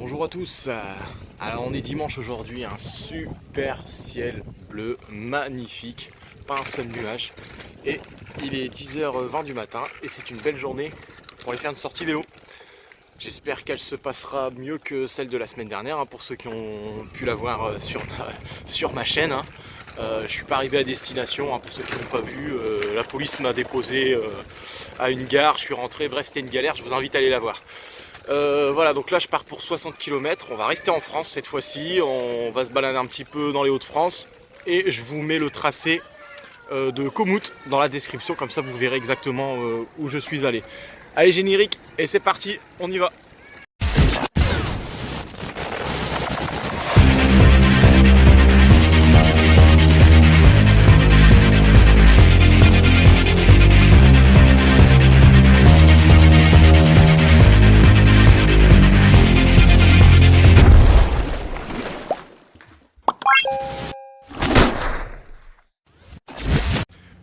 Bonjour à tous, alors on est dimanche aujourd'hui, un super ciel bleu, magnifique, pas un seul nuage. Et il est 10h20 du matin et c'est une belle journée pour aller faire une sortie vélo. J'espère qu'elle se passera mieux que celle de la semaine dernière, hein, pour ceux qui ont pu la voir sur ma chaîne. Je suis pas arrivé à destination, hein, pour ceux qui n'ont pas vu. La police m'a déposé à une gare, je suis rentré, bref c'était une galère, je vous invite à aller la voir. Voilà, donc là je pars pour 60 km, on va rester en France cette fois-ci, on va se balader un petit peu dans les Hauts-de-France et je vous mets le tracé de Komout dans la description, comme ça vous verrez exactement où je suis allé. Allez, générique, et c'est parti, on y va.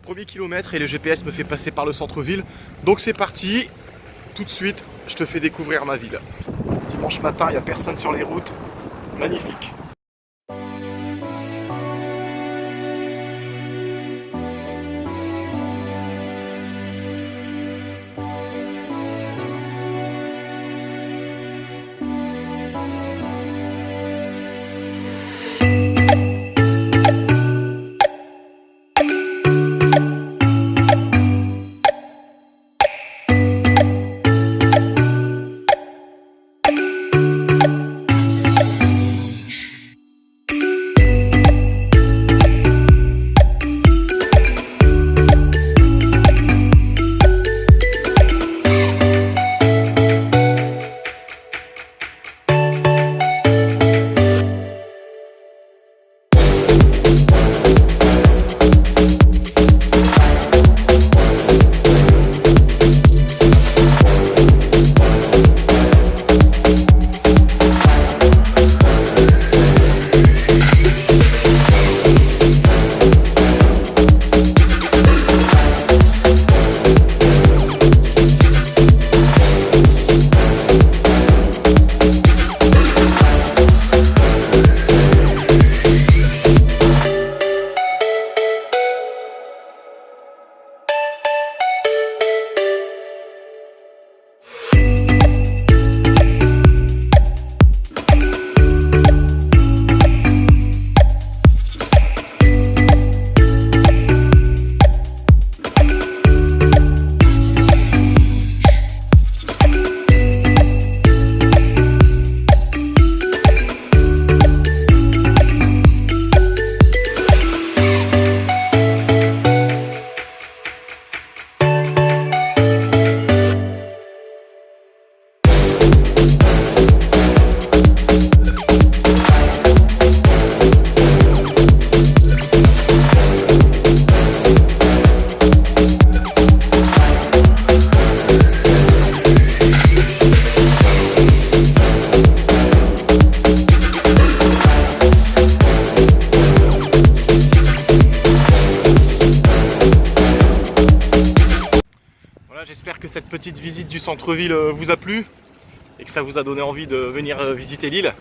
Premier kilomètre et le GPS me fait passer par le centre-ville, donc c'est parti. Tout de suite, je te fais découvrir ma ville. Dimanche matin, il n'y a personne sur les routes, magnifique. J'espère que cette petite visite du centre-ville vous a plu et que ça vous a donné envie de venir visiter l'île.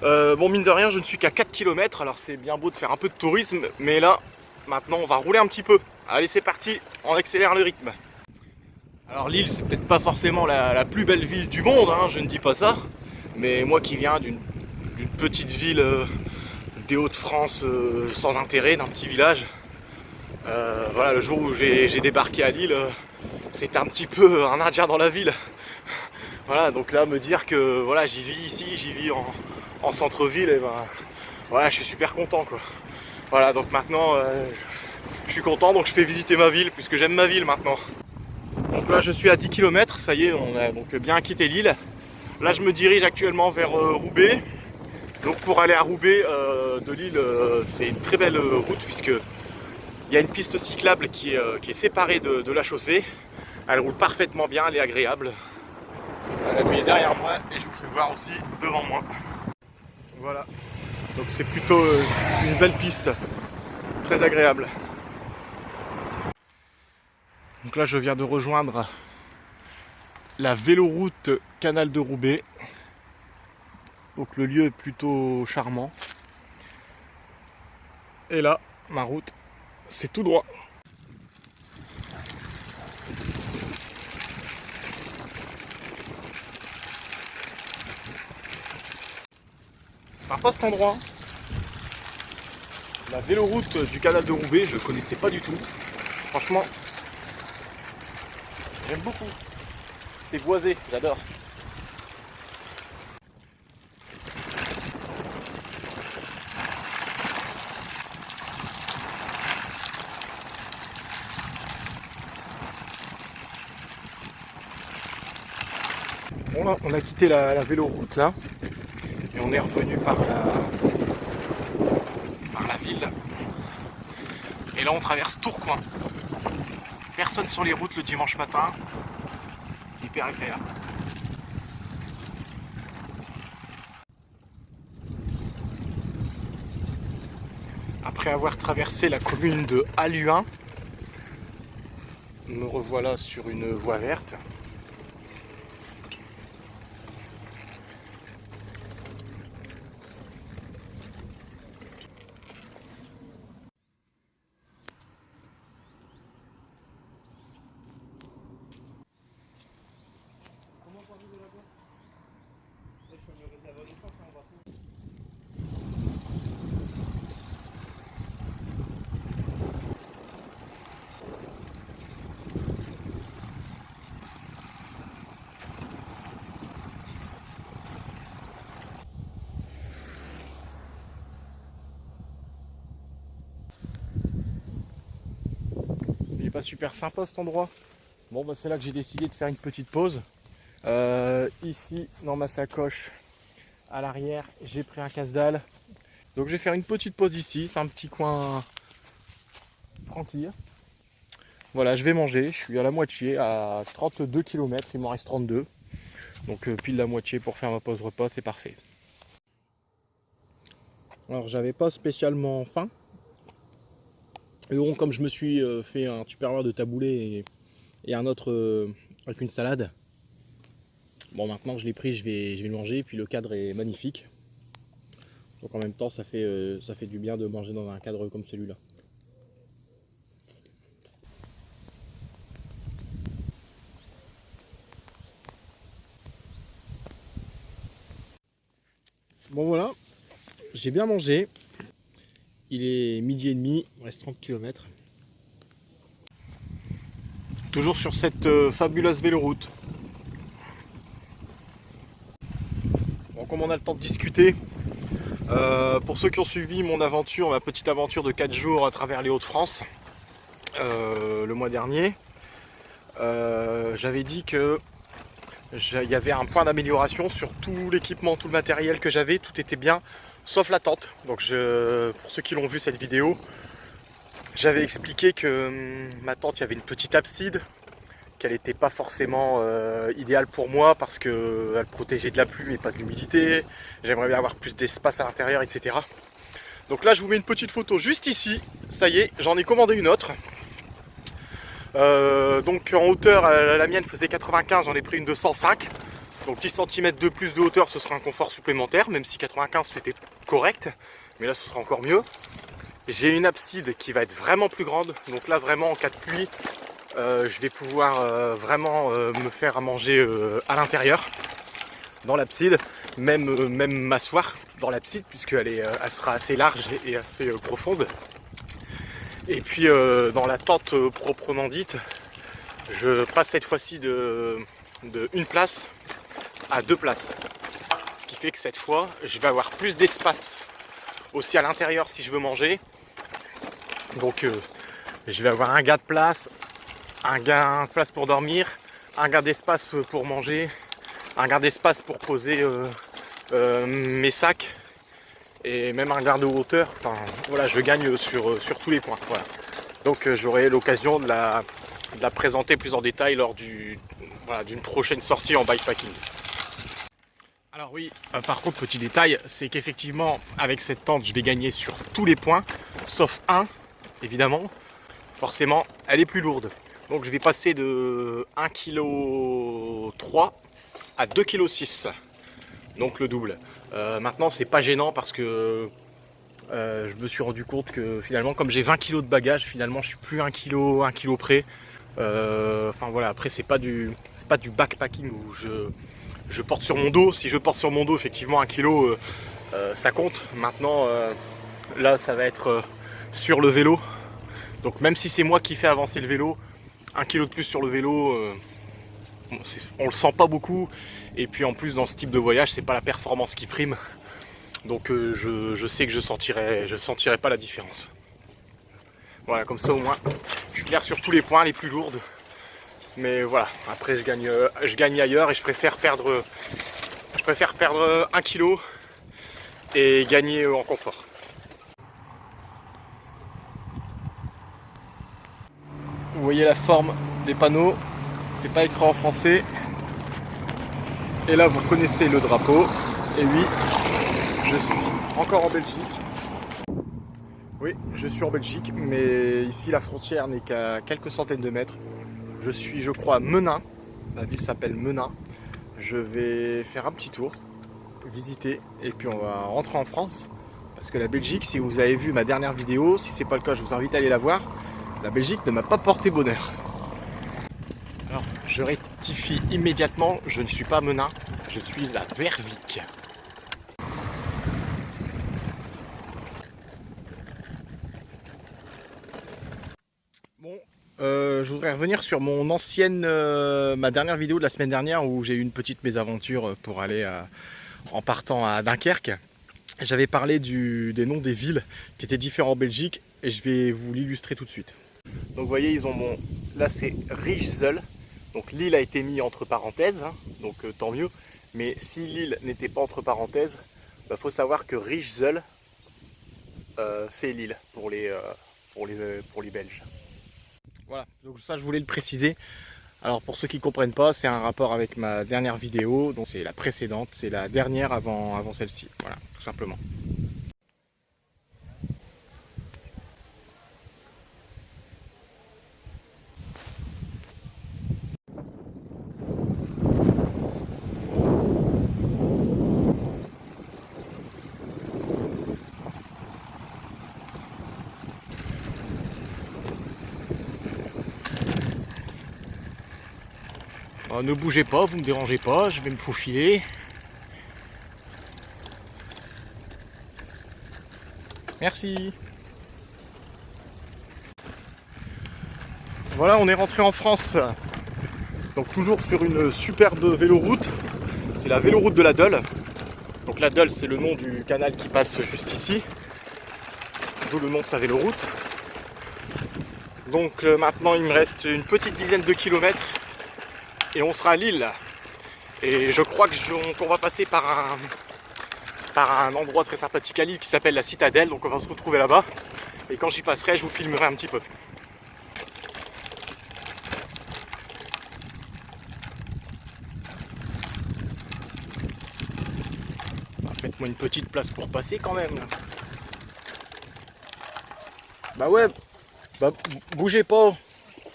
Bon, mine de rien, je ne suis qu'à 4 km, alors c'est bien beau de faire un peu de tourisme, mais là, maintenant, on va rouler un petit peu. Allez, c'est parti, on accélère le rythme. Alors l'île, c'est peut-être pas forcément la plus belle ville du monde, hein, je ne dis pas ça, mais moi qui viens d'une petite ville des Hauts-de-France sans intérêt, d'un petit village, voilà, le jour où j'ai débarqué à Lille, c'était un petit peu un indien dans la ville. Voilà, donc là, me dire que voilà, j'y vis ici, j'y vis en centre-ville, et ben voilà, je suis super content, quoi. Voilà, donc maintenant, je suis content, donc je fais visiter ma ville, puisque j'aime ma ville maintenant. Donc là, je suis à 10 km, ça y est, on a donc bien quitté l'île. Là, je me dirige actuellement vers Roubaix. Donc pour aller à Roubaix de Lille, c'est une très belle route, puisque il y a une piste cyclable qui est séparée de la chaussée. Elle roule parfaitement bien, elle est agréable. Elle est derrière moi et je vous fais voir aussi devant moi. Voilà, donc c'est plutôt une belle piste, très agréable. Donc là, je viens de rejoindre la véloroute Canal de Roubaix. Donc le lieu est plutôt charmant. Et là, ma route, c'est tout droit. Sympa cet endroit. La véloroute du canal de Roubaix, je connaissais pas du tout. Franchement, j'aime beaucoup. C'est boisé, j'adore. Bon là, on a quitté la véloroute là. Et on est revenu par la ville. Et là on traverse Tourcoing. Personne sur les routes le dimanche matin. C'est hyper agréable. Après avoir traversé la commune de Halluin, me revoilà sur une voie verte. Il est pas super sympa cet endroit. Bon bah c'est là que j'ai décidé de faire une petite pause. Ici dans ma sacoche à l'arrière j'ai pris un casse-dalle. Donc je vais faire une petite pause ici, c'est un petit coin tranquille. Voilà, je vais manger, je suis à la moitié, à 32 km, il m'en reste 32. Donc pile la moitié pour faire ma pause repas, c'est parfait. Alors j'avais pas spécialement faim. Et bon, comme je me suis fait un tupperware de taboulé et un autre avec une salade. Bon maintenant que je l'ai pris, je vais le manger, et puis le cadre est magnifique. Donc en même temps ça fait du bien de manger dans un cadre comme celui-là. Bon voilà, j'ai bien mangé. Il est midi et demi, il reste 30 km. Toujours sur cette fabuleuse véloroute. Bon, comme on a le temps de discuter, pour ceux qui ont suivi mon aventure, ma petite aventure de 4 jours à travers les Hauts-de-France, le mois dernier, j'avais dit que il y avait un point d'amélioration sur tout l'équipement, tout le matériel que j'avais, tout était bien, sauf la tente. Donc pour ceux qui l'ont vu cette vidéo, j'avais expliqué que ma tente, il y avait une petite abside, qu'elle n'était pas forcément idéale pour moi parce qu'elle protégeait de la pluie mais pas de l'humidité. J'aimerais bien avoir plus d'espace à l'intérieur, etc. Donc là je vous mets une petite photo juste ici, ça y est, j'en ai commandé une autre. Donc en hauteur, la mienne faisait 95, j'en ai pris une de 105. Donc 10 cm de plus de hauteur, ce sera un confort supplémentaire, même si 95 c'était correct, mais là ce sera encore mieux. J'ai une abside qui va être vraiment plus grande, donc là vraiment en cas de pluie, je vais pouvoir vraiment me faire à manger à l'intérieur, dans l'abside, même m'asseoir dans l'abside, puisqu'elle elle sera assez large et assez profonde. Et puis dans la tente proprement dite, je passe cette fois-ci de une place à 2 places. Ce qui fait que cette fois, je vais avoir plus d'espace aussi à l'intérieur si je veux manger. Donc je vais avoir un gain de place, un gain de place pour dormir, un gain d'espace pour manger, un gain d'espace pour poser mes sacs. Et même un gain de hauteur, enfin voilà, je gagne sur tous les points. Voilà. Donc j'aurai l'occasion de la présenter plus en détail lors d'une prochaine sortie en bikepacking. Alors oui, par contre petit détail, c'est qu'effectivement avec cette tente je vais gagner sur tous les points, sauf un, évidemment, forcément elle est plus lourde. Donc je vais passer de 1,3 kg à 2,6 kg. donc le double. Maintenant c'est pas gênant parce que je me suis rendu compte que finalement comme j'ai 20 kg de bagages, finalement je suis plus 1 kg près. Enfin voilà, après c'est pas du backpacking où je porte sur mon dos. Si je porte sur mon dos, effectivement 1 kg ça compte. Maintenant là ça va être sur le vélo. Donc même si c'est moi qui fais avancer le vélo, 1 kg de plus sur le vélo, on le sent pas beaucoup. Et puis en plus dans ce type de voyage, c'est pas la performance qui prime. Donc je sais que je sentirai pas la différence. Voilà, comme ça au moins je suis clair sur tous les points les plus lourdes. Mais voilà, après je gagne ailleurs et je préfère perdre 1 kg et gagner en confort. Vous voyez la forme des panneaux, c'est pas écrit en français. Et là vous reconnaissez le drapeau. Et oui, je suis encore en Belgique. Oui, je suis en Belgique, mais ici la frontière n'est qu'à quelques centaines de mètres. Je suis, je crois, à Menin. La ville s'appelle Menin. Je vais faire un petit tour, visiter, et puis on va rentrer en France. Parce que la Belgique, si vous avez vu ma dernière vidéo, si c'est pas le cas, je vous invite à aller la voir. La Belgique ne m'a pas porté bonheur. Alors, je rectifie immédiatement, je ne suis pas à Menin, je suis à Verviers. Bon, je voudrais revenir sur mon ancienne, ma dernière vidéo de la semaine dernière où j'ai eu une petite mésaventure pour aller en partant à Dunkerque. J'avais parlé des noms des villes qui étaient différents en Belgique et je vais vous l'illustrer tout de suite. Donc vous voyez, ils ont là c'est Richzel, donc l'île a été mise entre parenthèses, hein, donc tant mieux. Mais si l'île n'était pas entre parenthèses, faut savoir que Richzel, c'est l'île pour les Belges. Voilà, donc ça je voulais le préciser. Alors pour ceux qui ne comprennent pas, c'est un rapport avec ma dernière vidéo, donc c'est la précédente, c'est la dernière avant celle-ci, voilà, tout simplement. Ne bougez pas, vous ne me dérangez pas, je vais me faufiler. Merci. Voilà, on est rentré en France. Donc toujours sur une superbe véloroute. C'est la véloroute de la Deule. Donc la Deule, c'est le nom du canal qui passe juste ici. D'où le nom de sa véloroute. Donc maintenant, il me reste une petite dizaine de kilomètres. Et on sera à Lille. Et je crois qu'on va passer par un endroit très sympathique à Lille qui s'appelle la Citadelle. Donc on va se retrouver là-bas. Et quand j'y passerai, je vous filmerai un petit peu. Faites-moi une petite place pour passer quand même. Bah ouais, bah bougez pas,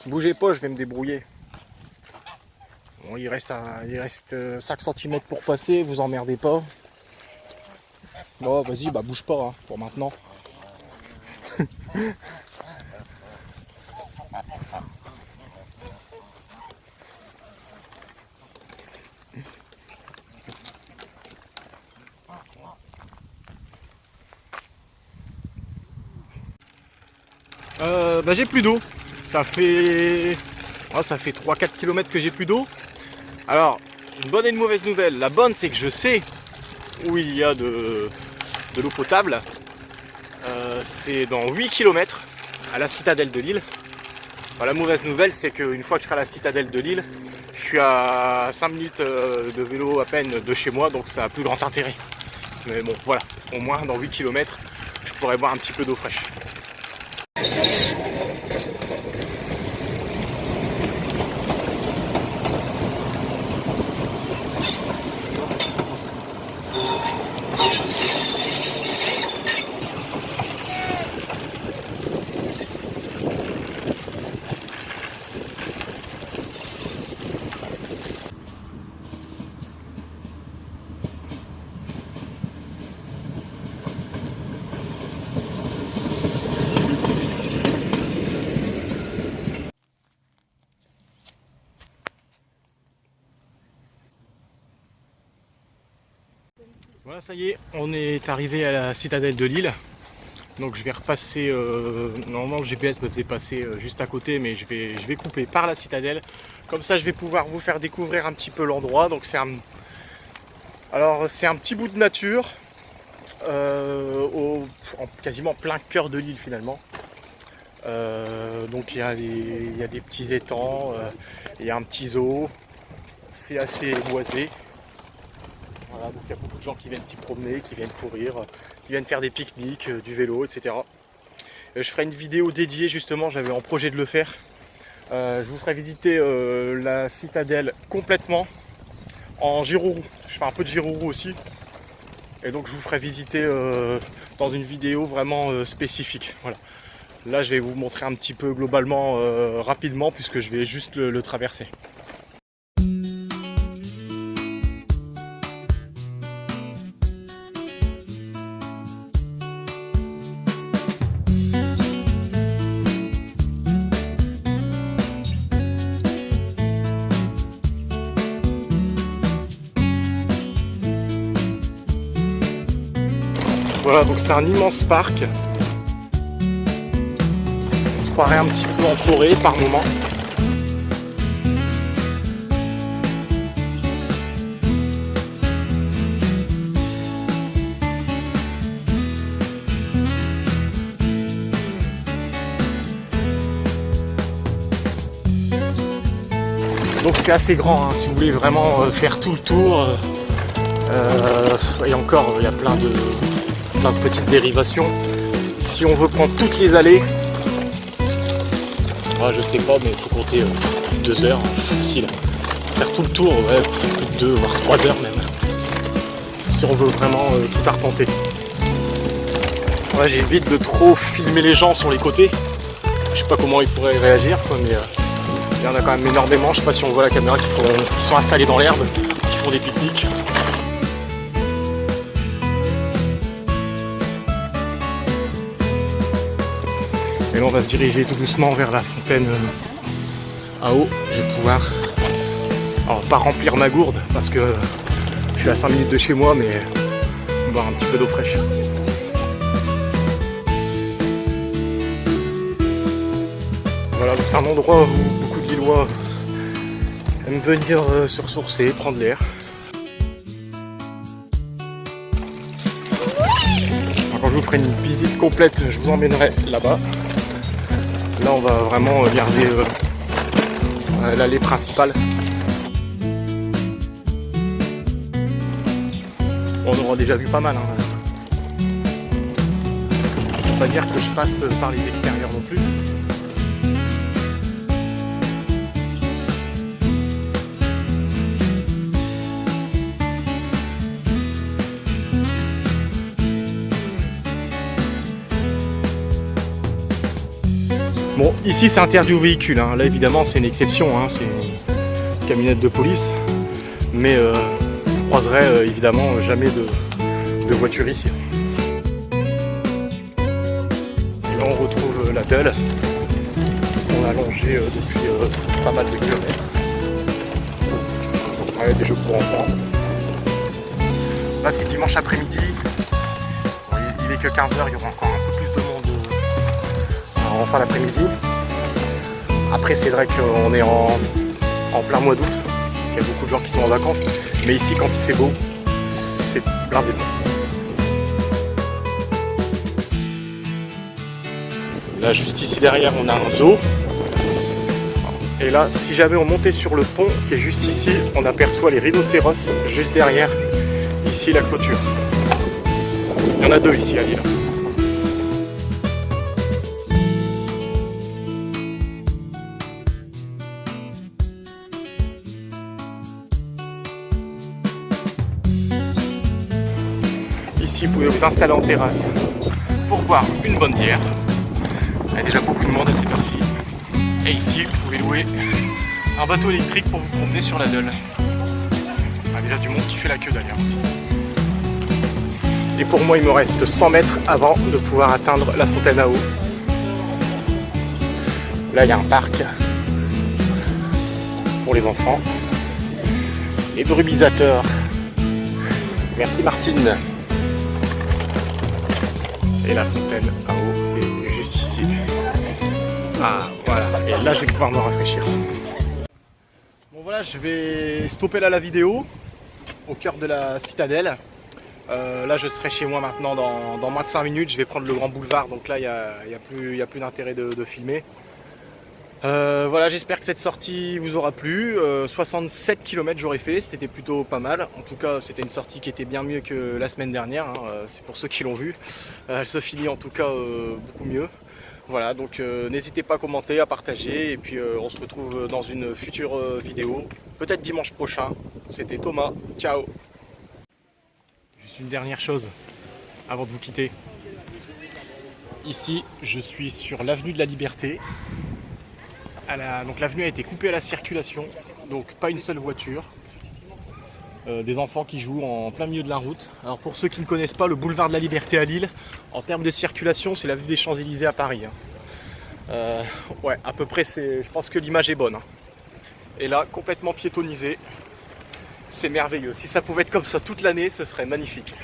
je vais me débrouiller. Bon, il reste 5 cm pour passer, vous emmerdez pas. Bon, vas-y, bah bouge pas hein, pour maintenant. Bah j'ai plus d'eau. Ça fait 3-4 km que j'ai plus d'eau. Alors, une bonne et une mauvaise nouvelle. La bonne, c'est que je sais où il y a de l'eau potable. C'est dans 8 km à la citadelle de Lille. Alors, la mauvaise nouvelle, c'est qu'une fois que je serai à la citadelle de Lille, je suis à 5 minutes de vélo à peine de chez moi, donc ça a plus grand intérêt. Mais bon, voilà, au moins dans 8 km, je pourrais boire un petit peu d'eau fraîche. Voilà, ça y est, on est arrivé à la citadelle de Lille. Donc je vais repasser, normalement le GPS me faisait passer juste à côté, mais je vais couper par la citadelle. Comme ça je vais pouvoir vous faire découvrir un petit peu l'endroit. Donc c'est un petit bout de nature, en quasiment plein cœur de Lille finalement. Donc il y a des petits étangs, il y a un petit zoo, c'est assez boisé. Voilà, donc il y a beaucoup de gens qui viennent s'y promener, qui viennent courir, qui viennent faire des pique-niques, du vélo, etc. Je ferai une vidéo dédiée justement, j'avais en projet de le faire. Je vous ferai visiter la citadelle complètement en Girourou. Je fais un peu de Girourou aussi. Et donc je vous ferai visiter dans une vidéo vraiment spécifique. Voilà. Là je vais vous montrer un petit peu globalement rapidement puisque je vais juste le traverser. Voilà, donc c'est un immense parc. On se croirait un petit peu en forêt par moment. Donc c'est assez grand, hein, si vous voulez vraiment faire tout le tour. Et encore, il y a plein de petites dérivations. Si on veut prendre toutes les allées, je sais pas, mais il faut compter 2 heures, facile. Faire tout le tour, ouais, plus de 2 voire 3 heures même. Si on veut vraiment tout arpenter. Ouais, j'évite de trop filmer les gens sur les côtés. Je sais pas comment ils pourraient réagir, quoi, mais il y en a quand même énormément. Je sais pas si on voit la caméra qui sont installés dans l'herbe, qui font des pique-niques. Et là on va se diriger tout doucement vers la fontaine à eau. Je vais pouvoir, alors pas remplir ma gourde parce que je suis à 5 minutes de chez moi, mais boire un petit peu d'eau fraîche. Voilà, c'est un endroit où beaucoup de Lillois aiment venir se ressourcer, prendre l'air. Quand je vous ferai une visite complète, je vous emmènerai là-bas. Là on va vraiment regarder l'allée principale. On aura déjà vu pas mal. Je ne peux pas dire que je passe par les extérieurs non plus. Bon, ici c'est interdit aux véhicules, hein. Là évidemment c'est une exception, hein. C'est une camionnette de police, mais vous croiserez évidemment jamais de voiture ici. Et là on retrouve la Deule, on a longé depuis pas mal de kilomètres. Ouais, des jeux pour enfants. Là c'est dimanche après-midi, il est que 15 h, il y aura encore un peu plus de monde en fin d'après-midi. Après c'est vrai qu'on est en plein mois d'août, il y a beaucoup de gens qui sont en vacances, mais ici quand il fait beau, c'est blindé de monde. Là juste ici derrière on a un zoo. Et là si jamais on montait sur le pont qui est juste ici, on aperçoit les rhinocéros juste derrière, ici la clôture. Il y en a 2 ici à Lille. Ici, vous pouvez vous installer en terrasse pour boire une bonne bière. Il y a déjà beaucoup de monde à cette heure-ci. Et ici, vous pouvez louer un bateau électrique pour vous promener sur la Deule. Il y a déjà du monde qui fait la queue d'ailleurs aussi. Et pour moi, il me reste 100 mètres avant de pouvoir atteindre la fontaine à eau. Là, il y a un parc pour les enfants. Les brumisateurs Merci Martine. Et la fontaine en haut est juste ici. Ah voilà, et là je vais pouvoir me rafraîchir. Bon voilà, je vais stopper là la vidéo au cœur de la citadelle. Là je serai chez moi maintenant dans moins de 5 minutes. Je vais prendre le grand boulevard, donc là il n'y a plus d'intérêt de filmer. Voilà, j'espère que cette sortie vous aura plu. 67 km j'aurais fait, c'était plutôt pas mal. En tout cas, c'était une sortie qui était bien mieux que la semaine dernière, hein. C'est pour ceux qui l'ont vu. Elle se finit en tout cas beaucoup mieux. Voilà, donc n'hésitez pas à commenter, à partager, et puis on se retrouve dans une future vidéo, peut-être dimanche prochain. C'était Thomas, ciao. Juste une dernière chose avant de vous quitter. Ici, je suis sur l'avenue de la Liberté. Donc l'avenue a été coupée à la circulation, donc pas une seule voiture. Des enfants qui jouent en plein milieu de la route. Alors pour ceux qui ne connaissent pas le boulevard de la Liberté à Lille, en termes de circulation, c'est l'avenue des Champs-Élysées à Paris. Ouais, à peu près, je pense que l'image est bonne. Et là, complètement piétonnisé. C'est merveilleux. Si ça pouvait être comme ça toute l'année, ce serait magnifique.